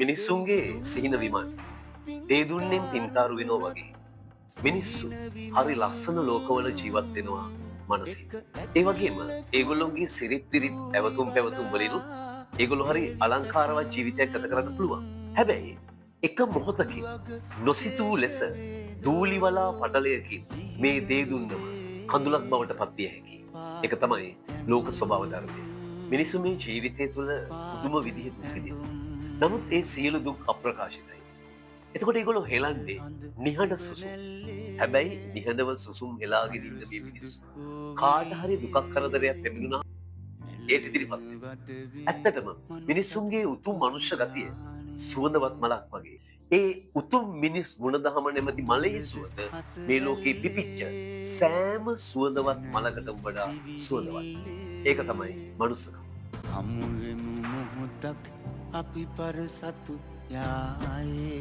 මිනිස්සුන්ගේ සිහින විමන් දේ දුන්නෙන් පින්තාරු වෙනවා වගේ මිනිස්සු හරි ලස්සන ලෝකවල ජීවත් වෙනවා මනසින්. ඒ වගේම ඒගොල්ලොන්ගේ සිරිත් විරිත් ඇවතුම් පැවතුම් වලිනුත් ඒගොල්ලෝ හරි අලංකාරවත් ජීවිතයක් ගත කරන්න පුළුවන්. හැබැයි එක මොහොතකින් නොසිතූ ලෙස දූලිවලා පටලයකින් මේ දේ දුන්නම කඳුලක් බවට පත් විය හැකියි. ඒක තමයි ලෝක ස්වභාව ධර්මය. මිනිසු මේ ජීවිතය තුළ පුදුම විදිහේ දුක් විඳිනවා. නමුත් ඒ සියලු දුක් අප්‍රකාශිතයි. එතකොට ඒගොල්ලෝ හෙලන්නේ නිහඬ සුසුම්. හැබැයි නිහඬව සුසුම් හෙලාගෙන ඉන්න මේ මිනිස්සු කාට හරි දුකක් කරදරයක් ලැබුණා ඒත් ඉදිරිපත් වෙනවා. ඇත්තටම මිනිස්සුන්ගේ උතුම් මනුෂ්‍ය ගතිය සුවඳවත් මලක් වගේ. ඒ උතුම් මිනිස් ගුණධම නැමැති මලේ සුවඳ මේ ලෝකේ පිපිච්ච සෑම සුවඳවත් මලකටම වඩා සුවඳවත්. ඒක තමයි මනුස්සකම. හමුවෙමු මොහොතක් අපි පරසතු යායේ